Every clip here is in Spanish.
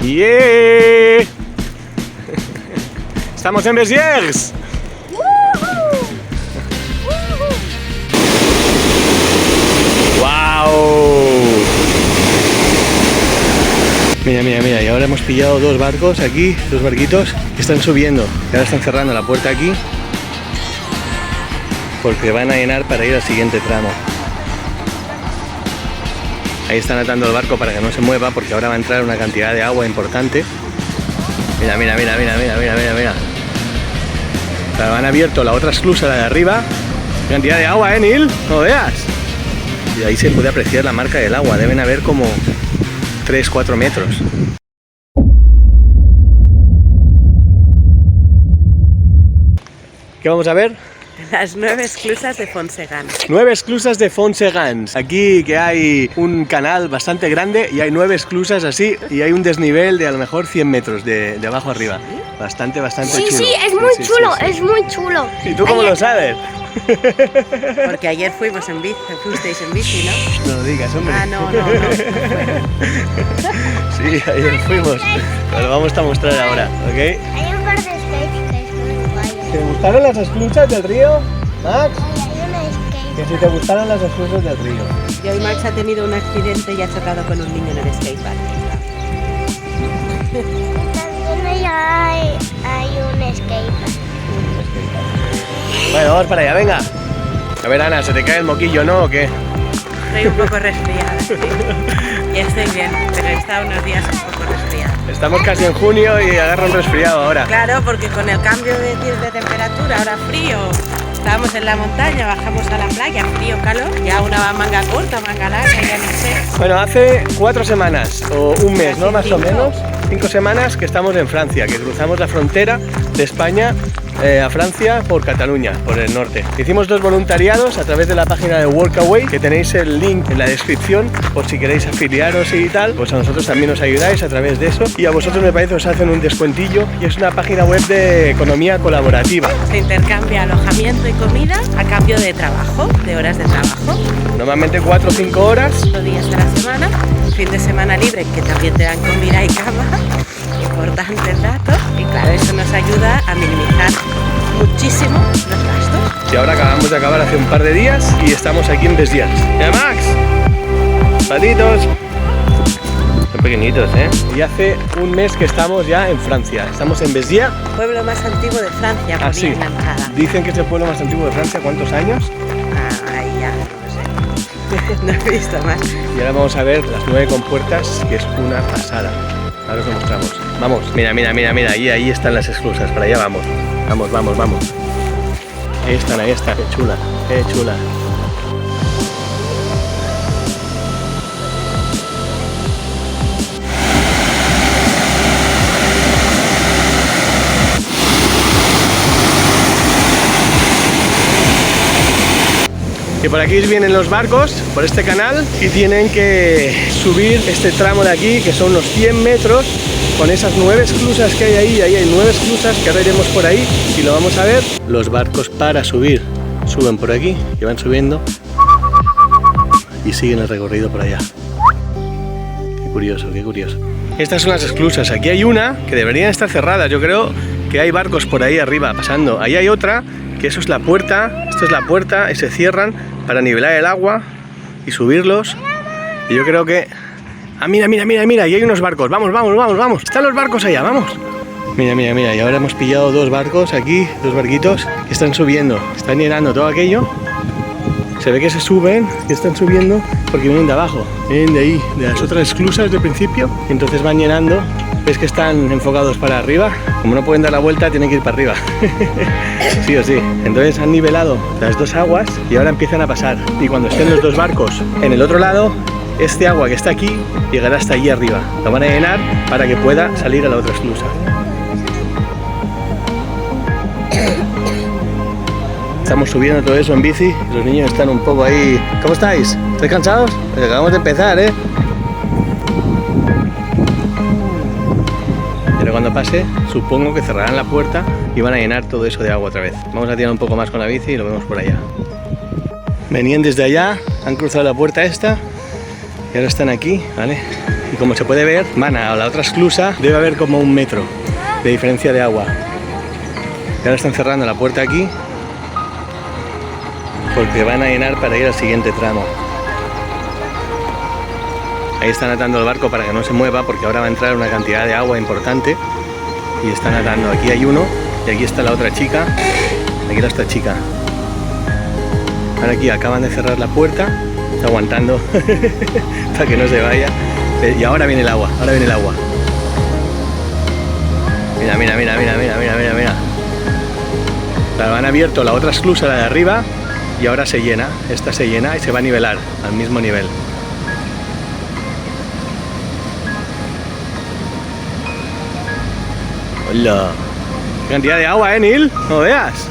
¡Yeah! ¡Estamos en Béziers! ¡Wow! Mira, mira, mira, y ahora hemos pillado dos barcos aquí, dos barquitos que están subiendo. Y ahora están cerrando la puerta aquí porque van a llenar para ir al siguiente tramo. Ahí están atando el barco para que no se mueva porque ahora va a entrar una cantidad de agua importante. Mira, mira, mira, mira, mira, mira, mira, mira. Claro, han abierto la otra esclusa, la de arriba. Cantidad de agua, Neil, no veas. Y ahí se puede apreciar la marca del agua. Deben haber como 3-4 metros. ¿Qué vamos a ver? Las 9 esclusas de Font-Segans. 9 esclusas de Font-Segans. Aquí que hay un canal bastante grande y hay 9 esclusas así y hay un desnivel de a lo mejor 100 metros de abajo arriba. Bastante Sí, chulo. sí, es muy chulo, es muy chulo. ¿Y tú cómo lo sabes? Porque ayer fuimos en bici, fuisteis en bici, ¿no? No lo digas, hombre. Ah, no. Sí, ayer fuimos. Pero lo vamos a mostrar ahora, ¿ok? Hay un par de skates que es muy guay. ¿Te gustaron las esclusas del río, Max? Hay una skate. Que si te gustaron las esclusas del río. Y hoy Max ha tenido un accidente y ha chocado con un niño en el skatepark. También hay un skatepark. Bueno, vamos para allá, venga. A ver, Ana, ¿se te cae el moquillo, no, o qué? Estoy un poco resfriada, sí. Y estoy bien, pero he estado unos días un poco resfriada. Estamos casi en junio y agarra un resfriado ahora. Claro, porque con el cambio de temperatura, ahora frío, estábamos en la montaña, bajamos a la playa, frío, calor, ya una va manga corta, manga larga, ya no sé. Bueno, hace 4 semanas o un mes, ¿no? Más o 5. menos. 5 semanas que estamos en Francia, que cruzamos la frontera de España a Francia por Cataluña, por el norte. Hicimos 2 voluntariados a través de la página de Workaway, que tenéis el link en la descripción por si queréis afiliaros y tal, pues a nosotros también os ayudáis a través de eso y a vosotros me parece os hacen un descuentillo y es una página web de economía colaborativa. Se intercambia alojamiento y comida a cambio de trabajo, de horas de trabajo. Normalmente 4 o 5 horas. 8 días a la semana, fin de semana libre que también te dan comida y cama, importante el dato, y claro, eso nos ayuda a minimizar muchísimo los gastos. Y ahora acabamos de acabar hace un par de días y estamos aquí en Béziers. ¡Ya, Max! ¡Patitos! Son pequeñitos, ¿eh? Y hace un mes que estamos ya en Francia. Estamos en Béziers. Pueblo más antiguo de Francia, Ah, ponía sí. en la entrada. Dicen que es el pueblo más antiguo de Francia. ¿Cuántos años? Ahí ya, no sé. No he visto más. Y ahora vamos a ver las 9 compuertas, que es una pasada. Ahora os lo mostramos. Vamos, mira, mira, mira, mira. Ahí están las esclusas. Para allá vamos. Vamos, vamos, vamos. Ahí están, ahí están. Qué chula, qué chula. Y por aquí vienen los barcos, por este canal, y tienen que subir este tramo de aquí, que son unos 100 metros, con esas 9 esclusas que hay ahí. Ahí hay 9 esclusas que ahora iremos por ahí y lo vamos a ver. Los barcos para subir, suben por aquí, y van subiendo y siguen el recorrido por allá. Qué curioso, qué curioso. Estas son las esclusas. Aquí hay una que deberían estar cerradas. Yo creo que hay barcos por ahí arriba pasando. Ahí hay otra, que eso es la puerta. Esto es la puerta y se cierran para nivelar el agua y subirlos. Y yo creo que... Ah, mira, mira, mira, mira, y hay unos barcos. Vamos, vamos, vamos, vamos. Están los barcos allá, vamos. Mira, mira, mira, y ahora hemos pillado 2 barcos aquí, 2 barquitos que están subiendo. Están llenando todo aquello. Se ve que se suben, que están subiendo porque vienen de abajo. Vienen de ahí, de las otras esclusas del principio. Y entonces van llenando. ¿Ves que están enfocados para arriba? Como no pueden dar la vuelta, tienen que ir para arriba. Sí o sí. Entonces han nivelado las 2 aguas y ahora empiezan a pasar. Y cuando estén los 2 barcos en el otro lado, este agua que está aquí llegará hasta allí arriba. Lo van a llenar para que pueda salir a la otra esclusa. Estamos subiendo todo eso en bici. Los niños están un poco ahí. ¿Cómo estáis? ¿Estáis cansados? Pues acabamos de empezar, ¿eh? Pero cuando pase, supongo que cerrarán la puerta y van a llenar todo eso de agua otra vez. Vamos a tirar un poco más con la bici y lo vemos por allá. Venían desde allá, han cruzado la puerta esta y ahora están aquí, ¿vale? Y como se puede ver, van a la otra esclusa, debe haber como 1 metro de diferencia de agua. Y ahora están cerrando la puerta aquí porque van a llenar para ir al siguiente tramo. Ahí están atando el barco para que no se mueva porque ahora va a entrar una cantidad de agua importante y están atando. Aquí hay uno y aquí está la otra chica. Aquí está esta chica. Ahora aquí acaban de cerrar la puerta, está aguantando para que no se vaya. Y ahora viene el agua, ahora viene el agua. Mira, mira, mira, mira, mira, mira, mira, mira. Claro, han abierto la otra esclusa, la de arriba, y ahora se llena. Esta se llena y se va a nivelar al mismo nivel. ¡Hola! ¡Qué cantidad de agua, Neil! ¡No veas!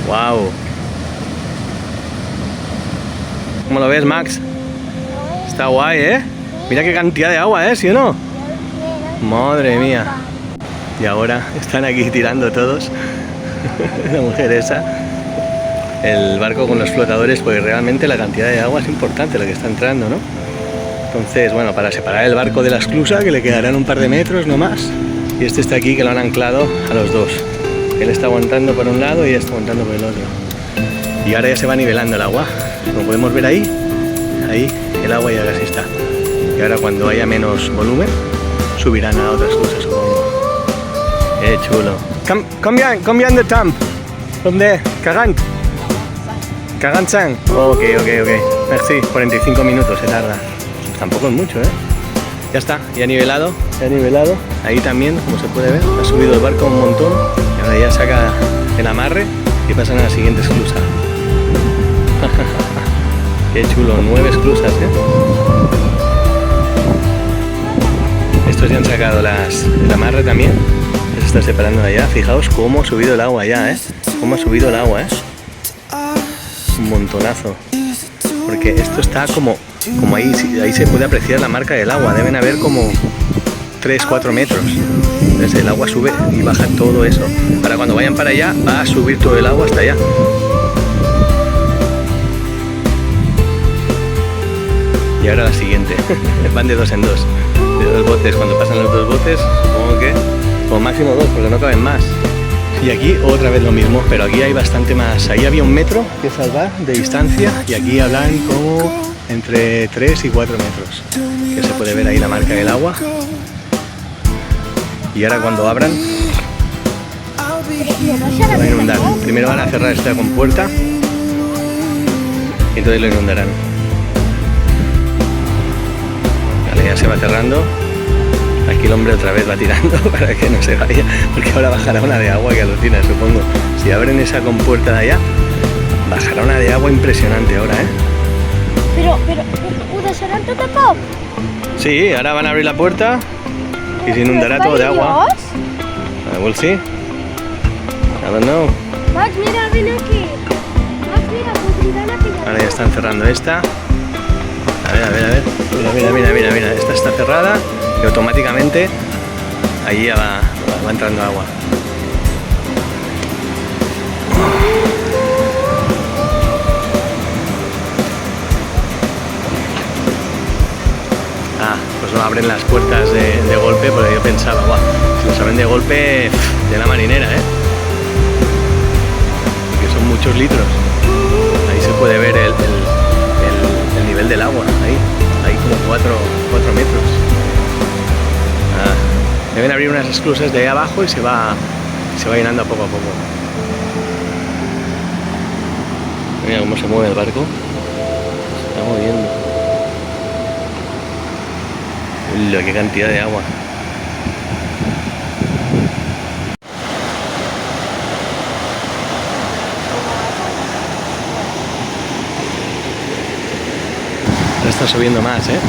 ¡Wow! ¿Cómo lo ves, Max? Está guay, ¿eh? Mira qué cantidad de agua, ¿eh? ¿Sí o no? Madre mía. Y ahora están aquí tirando todos. La mujer esa. El barco con los flotadores, porque realmente la cantidad de agua es importante la que está entrando, ¿no? Entonces, bueno, para separar el barco de la esclusa, que le quedarán un par de metros no más. Y este está aquí, que lo han anclado a los dos. Él está aguantando por un lado y ella está aguantando por el otro. Y ahora ya se va nivelando el agua. Como podemos ver ahí, el agua ya casi está. Y ahora cuando haya menos volumen, subirán a otras cosas, supongo. Qué chulo. Come behind the tamp. From there. Cagan-san. Ok. Merci. 45 minutos se tarda. Tampoco es mucho, ¿eh? Ya está, ya nivelado. Ahí también, como se puede ver, ha subido el barco un montón. Y ahora ya saca el amarre y pasan a la siguiente esclusa. Qué chulo, 9 esclusas, ¿eh? Estos ya han sacado el amarre también. Se está separando allá. Fijaos cómo ha subido el agua ya, ¿eh? Cómo ha subido el agua, ¿eh? Un montonazo. Porque esto está como ahí se puede apreciar la marca del agua. Deben haber como 3-4 metros. Entonces el agua sube y baja todo eso. Ahora cuando vayan para allá va a subir todo el agua hasta allá. Y ahora la siguiente. Van de 2 en 2. De 2 botes. Cuando pasan los 2 botes, supongo que como máximo 2, porque no caben más. Y aquí otra vez lo mismo, pero aquí hay bastante más. Ahí había 1 metro que salvar de distancia y aquí hablan como entre 3 y 4 metros. Que se puede ver ahí la marca del agua. Y ahora cuando abran, se va a inundar. Primero van a cerrar esta compuerta y entonces lo inundarán. Vale, ya se va cerrando. Aquí el hombre otra vez va tirando para que no se vaya, porque ahora bajará una de agua que alucina, supongo. Si abren esa compuerta de allá, bajará una de agua impresionante ahora, ¿eh? Pero, ¿usaran todo poco? Sí, ahora van a abrir la puerta y se inundará todo de agua. We'll see. I don't know. Max, mira, ven aquí. Max, mira, pues a pillar. Ahora ya están cerrando esta. A ver. Mira. Esta está cerrada y automáticamente ahí ya va entrando agua. Pues no abren las puertas de golpe, porque yo pensaba, guau, si las abren de golpe, de la marinera, ¿eh? Porque son muchos litros. Ahí se puede ver el nivel del agua, ahí como 4 metros. Deben abrir unas esclusas de ahí abajo y se va llenando poco a poco. Mira cómo se mueve el barco. Se está moviendo. Uy, qué cantidad de agua. Ahora está subiendo más, ¿eh?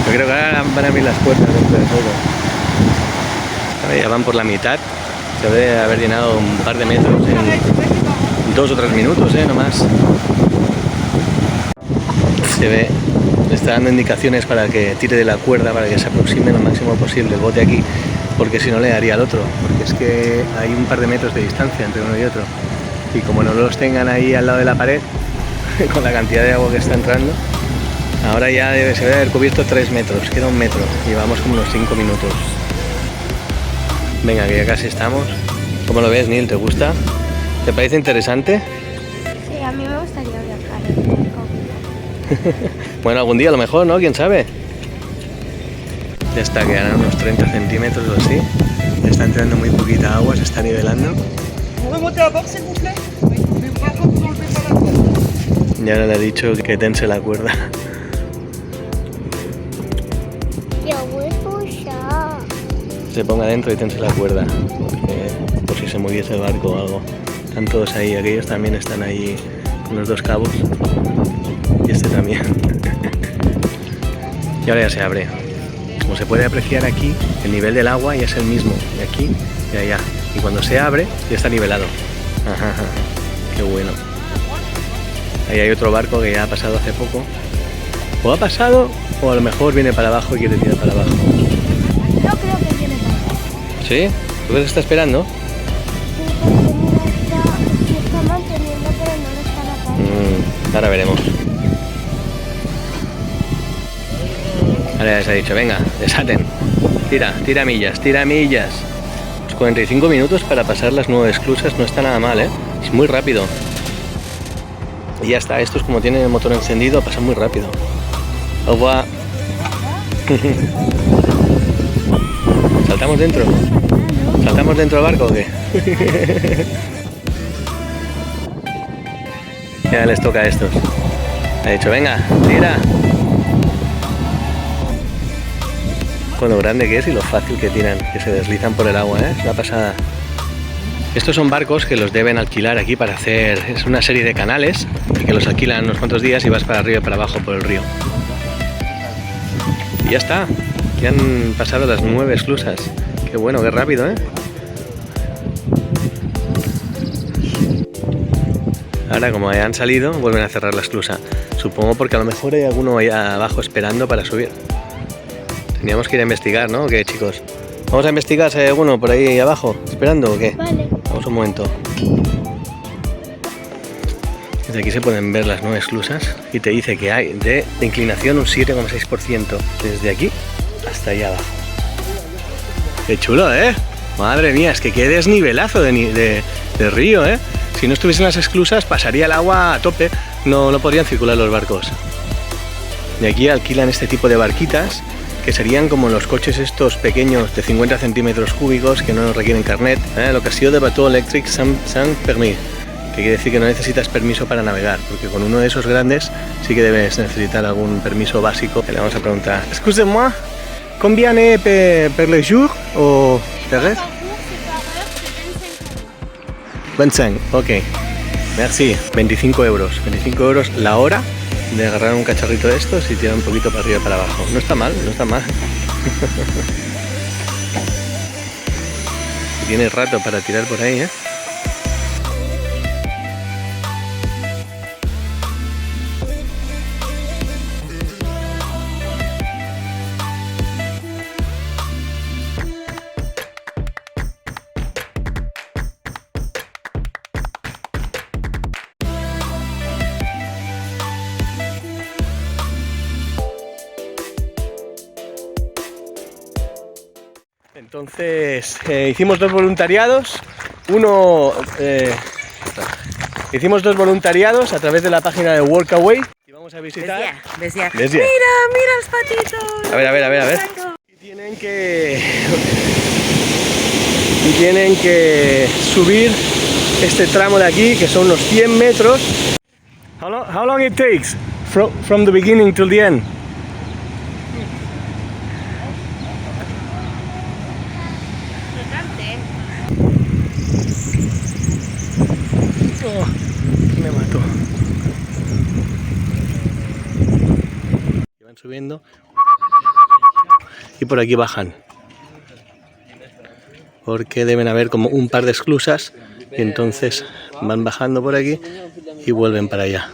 Yo creo que ahora van a abrir las puertas dentro de poco. Ahora ya van por la mitad. Se debe haber llenado un par de metros en 2 o 3 minutos, nomás. Se ve, le está dando indicaciones para que tire de la cuerda, para que se aproxime lo máximo posible el bote aquí, porque si no le daría al otro, porque es que hay un par de metros de distancia entre uno y otro. y como no los tengan ahí al lado de la pared, con la cantidad de agua que está entrando, ahora ya se debe haber cubierto 3 metros, queda 1 metro, y vamos como unos 5 minutos. Venga, que ya casi estamos. ¿Cómo lo ves, Neil? ¿Te gusta? ¿Te parece interesante? Sí, a mí me gustaría viajar en barco. Bueno, algún día a lo mejor, ¿no? ¿Quién sabe? Ya está, quedan unos 30 centímetros o así. Ya está entrando muy poquita agua, se está nivelando. Y ahora le he dicho que tense la cuerda. Yo voy a puxar. Se ponga dentro y tense la cuerda. Por si se moviese el barco o algo. Están todos ahí, aquellos también están ahí con los 2 cabos. Y este también. Y ahora ya se abre. Como se puede apreciar aquí, el nivel del agua ya es el mismo de aquí y de allá. Y cuando se abre, ya está nivelado. Ajá, ajá. Qué bueno. Ahí hay otro barco que ya ha pasado hace poco. O ha pasado, o a lo mejor viene para abajo y quiere tirar para abajo. No creo que viene para acá. ¿Sí? ¿Tú ves que está esperando? Sí, porque mira, se está manteniendo, pero no lo está matando. Ahora veremos. Ahora ya se ha dicho, venga, desaten. Tira millas, tira millas. Los 45 minutos para pasar las 9 esclusas no está nada mal, ¿eh? Es muy rápido. Y ya está, estos como tienen el motor encendido pasan muy rápido. Agua. ¿Saltamos dentro? ¿Saltamos dentro del barco o qué? Ya les toca a estos. Ha dicho, venga, tira. Con lo grande que es y lo fácil que tiran, que se deslizan por el agua, ¿eh? Es una pasada. Estos son barcos que los deben alquilar aquí para hacer, es una serie de canales que los alquilan unos cuantos días y vas para arriba y para abajo por el río. Y ya está, ya han pasado las 9 esclusas. Qué bueno, qué rápido, ¿eh? Ahora como ya han salido, vuelven a cerrar la esclusa. Supongo porque a lo mejor hay alguno ahí abajo esperando para subir. Teníamos que ir a investigar, ¿no? ¿O qué, chicos? Vamos a investigar si hay alguno por ahí abajo, esperando o qué. Vale. Vamos un momento. Desde aquí se pueden ver las 9 esclusas y te dice que hay de inclinación un 7,6% desde aquí hasta allá abajo. ¡Qué chulo, eh! Madre mía, es que qué desnivelazo de río, ¿eh? Si no estuviesen las esclusas pasaría el agua a tope, no podrían circular los barcos. De aquí alquilan este tipo de barquitas que serían como los coches estos pequeños de 50 centímetros cúbicos que no requieren carnet. L'occasion de bateau électrique sans permis, que quiere decir que no necesitas permiso para navegar, porque con uno de esos grandes sí que debes necesitar algún permiso básico. Le vamos a preguntar, excusez-moi, combien est per le jour o terrestre? 25, ok. Merci. 25 euros. 25 euros la hora de agarrar un cacharrito de estos y tirar un poquito para arriba y para abajo. No está mal, no está mal. Tiene rato para tirar por ahí, ¿eh? Entonces hicimos 2 voluntariados, hicimos 2 voluntariados a través de la página de Workaway y vamos a visitar. Bestia. Bestia. Mira los patitos. A ver. Y tienen que subir este tramo de aquí, que son unos 100 metros. How long it takes from the beginning till the end? Oh, me mató. Van subiendo y por aquí bajan, porque deben haber como un par de esclusas y entonces van bajando por aquí y vuelven para allá.